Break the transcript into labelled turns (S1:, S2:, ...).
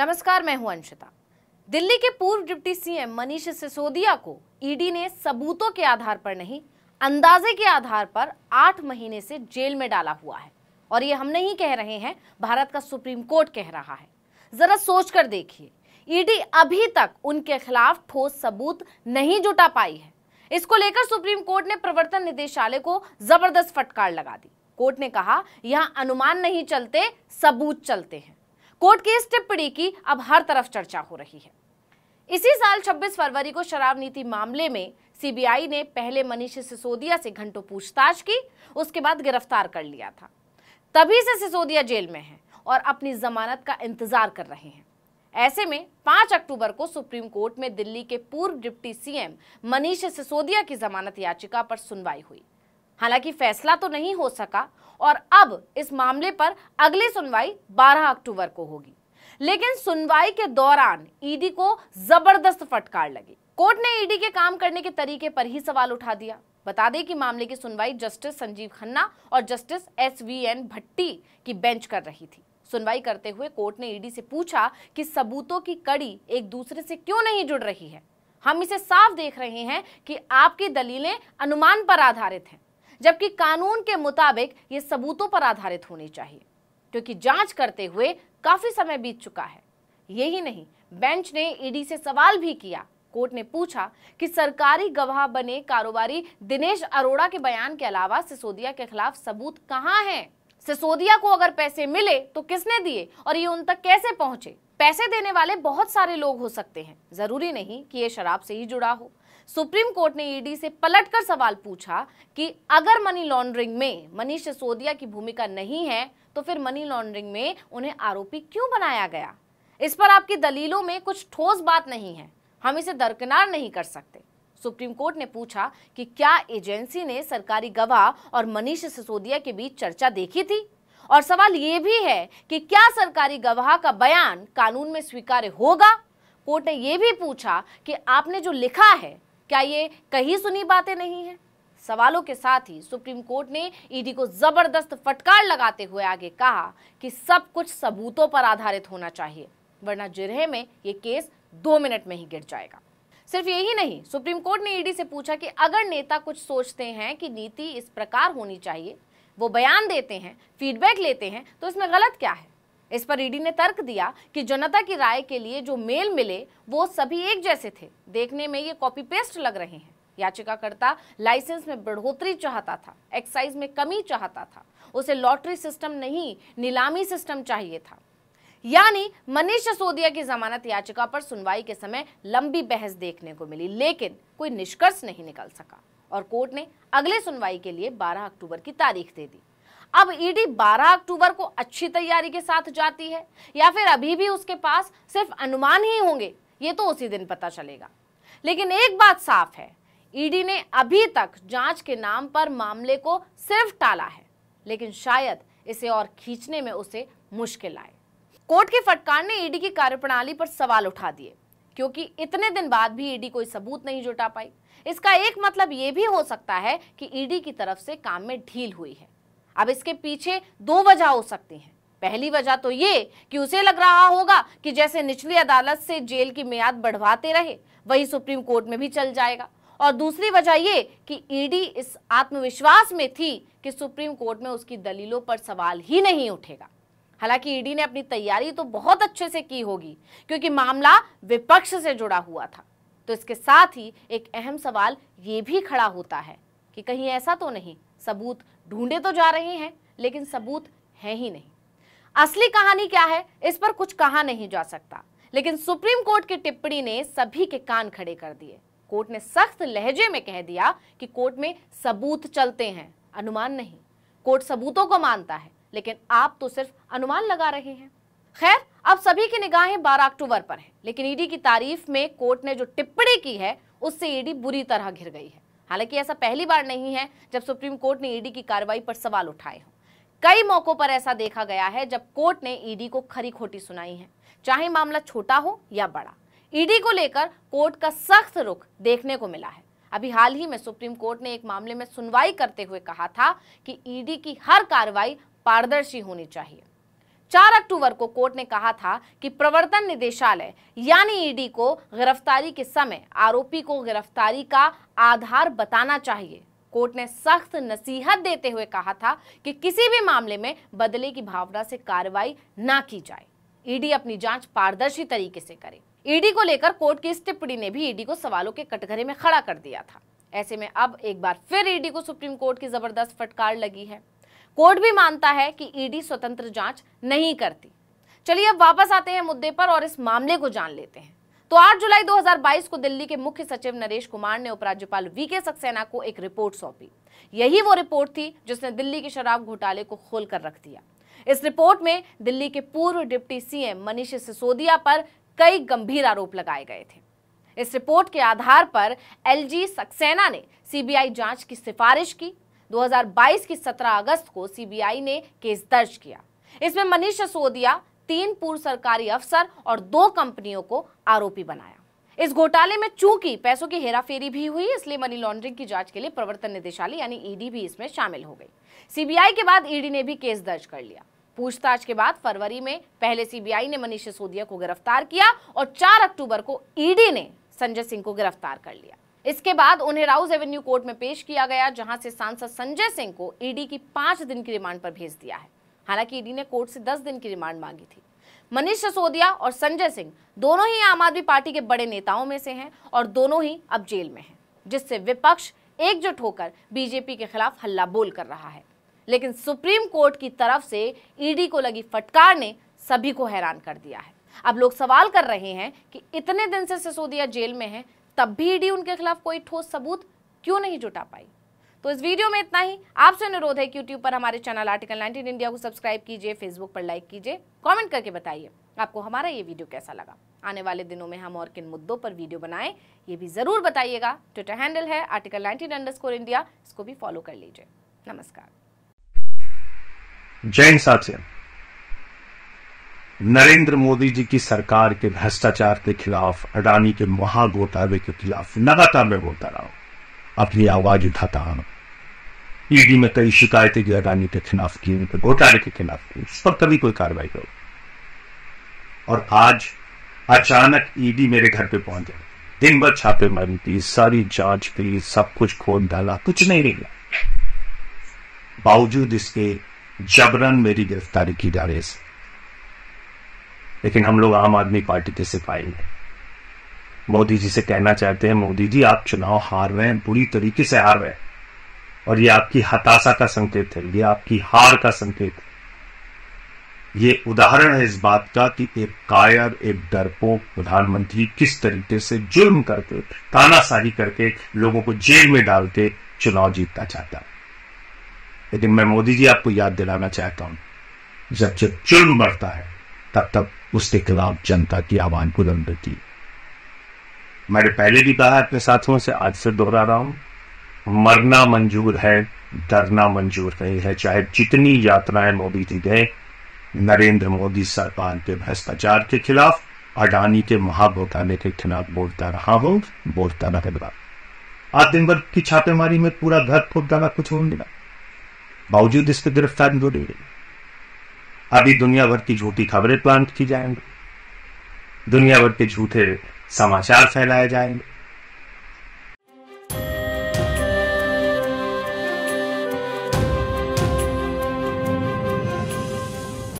S1: नमस्कार, मैं हूं अंशिता। दिल्ली के पूर्व डिप्टी सीएम मनीष सिसोदिया को ईडी ने सबूतों के आधार पर नहीं, अंदाजे के आधार पर 8 महीने से जेल में डाला हुआ है। और ये हम नहीं कह रहे हैं, भारत का सुप्रीम कोर्ट कह रहा है। जरा सोचकर देखिए, ईडी अभी तक उनके खिलाफ ठोस सबूत नहीं जुटा पाई है। इसको लेकर सुप्रीम कोर्ट ने प्रवर्तन निदेशालय को जबरदस्त फटकार लगा दी। कोर्ट ने कहा, यहां अनुमान नहीं चलते, सबूत चलते हैं। कोर्ट की इस टिप्पणी की अब हर तरफ चर्चा हो रही है। इसी साल 26 फरवरी को शराब नीति मामले में सीबीआई ने पहले मनीष सिसोदिया से घंटों पूछताछ की, उसके बाद गिरफ्तार कर लिया था। तभी से सिसोदिया जेल में हैं और अपनी जमानत का इंतजार कर रहे हैं। ऐसे में 5 अक्टूबर को सुप्रीम कोर्ट में दिल्ली के पूर्व डिप्टी सीएम मनीष सिसोदिया की जमानत याचिका पर सुनवाई हुई। हालांकि फैसला तो नहीं हो सका और अब इस मामले पर अगली सुनवाई 12 अक्टूबर को होगी। लेकिन सुनवाई के दौरान ईडी को जबरदस्त फटकार लगी। कोर्ट ने ईडी के काम करने के तरीके पर ही सवाल उठा दिया। बता दें कि मामले की सुनवाई जस्टिस संजीव खन्ना और जस्टिस SVN भट्टी की बेंच कर रही थी। सुनवाई करते हुए कोर्ट ने ईडी से पूछा कि सबूतों की कड़ी एक दूसरे से क्यों नहीं जुड़ रही है। हम इसे साफ देख रहे हैं कि आपकी दलीलें अनुमान पर आधारित हैं, जबकि कानून के मुताबिक ये सबूतों पर आधारित होनी चाहिए, क्योंकि जांच करते हुए काफी समय बीत चुका है। यही नहीं, बेंच ने ईडी से सवाल भी किया। कोर्ट ने पूछा कि सरकारी गवाह बने कारोबारी दिनेश अरोड़ा के बयान के अलावा सिसोदिया के खिलाफ सबूत कहां हैं? सिसोदिया को अगर पैसे मिले तो किसने दिए और ये उन तक कैसे पहुंचे? पैसे देने वाले बहुत सारे लोग हो सकते हैं, जरूरी नहीं कि ये शराब से ही जुड़ा हो। सुप्रीम कोर्ट ने ईडी से पलटकर सवाल पूछा कि अगर मनी लॉन्ड्रिंग में मनीष सिसोदिया की भूमिका नहीं है तो फिर मनी लॉन्ड्रिंग में उन्हें आरोपी क्यों बनाया गया? इस पर आपकी दलीलों में कुछ ठोस बात नहीं है, हम इसे दरकिनार नहीं कर सकते। सुप्रीम कोर्ट ने पूछा कि क्या एजेंसी ने सरकारी गवाह और मनीष सिसोदिया के बीच चर्चा देखी थी? और सवाल यह भी है कि क्या सरकारी गवाह का बयान कानून में स्वीकार्य होगा? कोर्ट ने यह भी पूछा कि आपने जो लिखा है, क्या ये कहीं सुनी बातें नहीं है? सवालों के साथ ही सुप्रीम कोर्ट ने ईडी को जबरदस्त फटकार लगाते हुए आगे कहा कि सब कुछ सबूतों पर आधारित होना चाहिए, वरना जिरह में ये केस 2 मिनट में ही गिर जाएगा। सिर्फ यही नहीं, सुप्रीम कोर्ट ने ईडी से पूछा कि अगर नेता कुछ सोचते हैं कि नीति इस प्रकार होनी चाहिए, वो बयान देते हैं, फीडबैक लेते हैं, तो इसमें गलत क्या है? इस पर ईडी ने तर्क दिया कि जनता की राय के लिए जो मेल मिले वो सभी एक जैसे थे, देखने में ये कॉपी पेस्ट लग रहे हैं। याचिकाकर्ता लाइसेंस में बढ़ोतरी चाहता था, एक्साइज में कमी चाहता था, उसे लॉटरी सिस्टम नहीं नीलामी सिस्टम चाहिए था। यानी मनीष सिसोदिया की जमानत याचिका पर सुनवाई के समय लंबी बहस देखने को मिली, लेकिन कोई निष्कर्ष नहीं निकल सका और कोर्ट ने अगले सुनवाई के लिए 12 अक्टूबर की तारीख दे दी। अब ईडी 12 अक्टूबर को अच्छी तैयारी के साथ जाती है या फिर अभी भी उसके पास सिर्फ अनुमान ही होंगे, ये तो उसी दिन पता चलेगा। लेकिन एक बात साफ है, ईडी ने अभी तक जांच के नाम पर मामले को सिर्फ टाला है, लेकिन शायद इसे और खींचने में उसे मुश्किल आए। कोर्ट की फटकार ने ईडी की कार्यप्रणाली पर सवाल उठा दिए, क्योंकि इतने दिन बाद भी ईडी कोई सबूत नहीं जुटा पाई। इसका एक मतलब यह भी हो सकता है कि ईडी की तरफ से काम में ढील हुई है। अब इसके पीछे 2 वजह हो सकती हैं। पहली वजह तो ये कि उसे लग रहा होगा कि जैसे निचली अदालत से जेल की मियाद बढ़वाते रहे, वही सुप्रीम कोर्ट में भी चल जाएगा। और दूसरी वजह ये कि ईडी इस आत्मविश्वास में थी कि सुप्रीम कोर्ट में उसकी दलीलों पर सवाल ही नहीं उठेगा। हालांकि ईडी ने अपनी तैयारी तो बहुत अच्छे से की होगी, क्योंकि मामला विपक्ष से जुड़ा हुआ था। तो इसके साथ ही एक अहम सवाल ये भी खड़ा होता है कि कहीं ऐसा तो नहीं, सबूत ढूंढे तो जा रहे हैं लेकिन सबूत है ही नहीं। असली कहानी क्या है, इस पर कुछ कहा नहीं जा सकता, लेकिन सुप्रीम कोर्ट की टिप्पणी ने सभी के कान खड़े कर दिए। कोर्ट ने सख्त लहजे में कह दिया कि कोर्ट में सबूत चलते हैं, अनुमान नहीं। कोर्ट सबूतों को मानता है, लेकिन आप तो सिर्फ अनुमान लगा रहे हैं। खैर, अब सभी की निगाहें 12 अक्टूबर पर हैं, लेकिन ईडी की तारीफ में कोर्ट ने जो टिप्पणी की है उससे ईडी बुरी तरह घिर गई है। हालांकि ऐसा पहली बार नहीं है जब सुप्रीम कोर्ट ने ईडी की कार्रवाई पर सवाल उठाए हों। कई मौकों पर ऐसा देखा गया है जब कोर्ट ने ईडी को खरी खोटी सुनाई है, चाहे मामला छोटा हो या बड़ा। ईडी को लेकर कोर्ट का सख्त रुख देखने को मिला है। अभी हाल ही में सुप्रीम कोर्ट ने एक मामले में सुनवाई करते हुए कहा था कि ईडी की हर कार्रवाई पारदर्शी होनी चाहिए। 4 अक्टूबर को कोर्ट ने कहा था कि प्रवर्तन निदेशालय यानी ईडी को गिरफ्तारी के समय आरोपी को गिरफ्तारी का आधार बताना चाहिए। कोर्ट ने सख्त नसीहत देते हुए कहा था कि किसी भी मामले में बदले की भावना से कार्रवाई ना की जाए। ईडी अपनी जांच पारदर्शी तरीके से करे। ईडी को लेकर कोर्ट की इस टिप्पणी ने भी ईडी को सवालों के कटघरे में खड़ा कर दिया था। ऐसे में अब एक बार फिर ईडी को सुप्रीम कोर्ट की जबरदस्त फटकार लगी है। कोर्ट भी मानता है कि ईडी स्वतंत्र जांच नहीं करती। चलिए अब वापस आते हैं मुद्दे पर और इस मामले को जान लेते हैं। तो 8 जुलाई 2022 को दिल्ली के मुख्य सचिव नरेश कुमार ने उपराज्यपाल वीके सक्सेना को एक रिपोर्ट सौंपी। यही वो रिपोर्ट थी जिसने दिल्ली के शराब घोटाले को खोल कर रख दिया। इस रिपोर्ट में दिल्ली के पूर्व डिप्टी सीएम मनीष सिसोदिया पर कई गंभीर आरोप लगाए गए थे। इस रिपोर्ट के आधार पर एलजी सक्सेना ने सीबीआई जांच की सिफारिश की। 2022 की 17 अगस्त को सीबीआई ने केस दर्ज किया। इसमें मनीष सिसोदिया, 3 पूर्व सरकारी अफसर और 2 कंपनियों को आरोपी बनाया। इस घोटाले में चूंकि पैसों की हेराफेरी भी हुई, इसलिए मनी लॉन्ड्रिंग की जांच के लिए प्रवर्तन निदेशालय यानी ईडी भी इसमें शामिल हो गई। सीबीआई के बाद ईडी ने भी केस दर्ज कर लिया। पूछताछ के बाद फरवरी में पहले सीबीआई ने मनीष सिसोदिया को गिरफ्तार किया और 4 अक्टूबर को ईडी ने संजय सिंह को गिरफ्तार कर लिया। इसके बाद उन्हें राउज एवेन्यू कोर्ट में पेश किया गया, जहां से सांसद संजय सिंह को ईडी की 5 दिन की रिमांड पर भेज दिया है। हालांकि ईडी ने कोर्ट से 10 दिन की रिमांड मांगी थी। मनीष सिसोदिया और संजय सिंह दोनों ही आम आदमी पार्टी के बड़े नेताओं में से हैं और दोनों ही अब जेल में हैं, जिससे विपक्ष एकजुट होकर बीजेपी के खिलाफ हल्ला बोल कर रहा है। लेकिन सुप्रीम कोर्ट की तरफ से ईडी को लगी फटकार ने सभी को हैरान कर दिया है। अब लोग सवाल कर रहे हैं कि इतने दिन से सिसोदिया जेल में हैं, तब भी ईडी उनके खिलाफ कोई ठोस सबूत क्यों नहीं जुटा पाई। तो इस वीडियो में इतना ही। आपसे अनुरोध है कि यूट्यूब पर हमारे चैनल आर्टिकल 19 इंडिया को सब्सक्राइब कीजिए, फेसबुक पर लाइक कीजिए, कमेंट करके बताइए आपको हमारा ये वीडियो कैसा लगा। आने वाले दिनों में हम और किन मुद्दों पर वीडियो बनाएं ये भी जरूर बताइएगा। ट्विटर हैंडल है आर्टिकल 19_इंडिया, इसको भी फॉलो कर लीजिए। नमस्कार।
S2: जय साथियों, नरेंद्र मोदी जी की सरकार के भ्रष्टाचार के खिलाफ, अडानी के महाघोटाले के खिलाफ लगातार मैं बोलता रहा हूं, अपनी आवाज उठाता हूं। ईडी में कई शिकायतें की अडानी के खिलाफ की, घोटाले के खिलाफ की, उस पर कभी कोई कार्रवाई करो। और आज अचानक ईडी मेरे घर पे पहुंच गया। दिन भर छापेमारी की, सारी जांच की, सब कुछ खोद डाला, कुछ नहीं मिला। बावजूद इसके जबरन मेरी गिरफ्तारी की जा रही है। लेकिन हम लोग आम आदमी पार्टी के सिपाही हैं। मोदी जी से कहना चाहते हैं, मोदी जी आप चुनाव हार रहे हैं, बुरी तरीके से हार रहे हैं, और ये आपकी हताशा का संकेत है, ये आपकी हार का संकेत है। ये उदाहरण है इस बात का कि एक कायर, एक डरपोक प्रधानमंत्री किस तरीके से जुल्म करके, तानाशाही करके, लोगों को जेल में डाल के चुनाव जीतना चाहता है। लेकिन मैं मोदी जी आपको याद दिलाना चाहता हूं, जब जब जुल्म बढ़ता है तब तब उसके खिलाफ जनता की आवाज बुलंद होती है। मैंने पहले भी कहा अपने साथियों से, आज से दोहरा रहा हूं, मरना मंजूर है, डरना मंजूर नहीं है। चाहे जितनी यात्राएं मोदी जी गए, नरेंद्र मोदी सरकार के भ्रष्टाचार के खिलाफ, अडानी के महाघोटाले के खिलाफ बोलता रहा हूं, बोलता रहेगा। आज दिन भर की छापेमारी में पूरा घर खोद डाला, कुछ हो नहीं मिला। बावजूद इसके गिरफ्तारी हो रही है। अभी दुनिया भर की झूठी खबरें प्लांट की जाएंगी, दुनिया भर के झूठे समाचार फैलाए जाएंगे।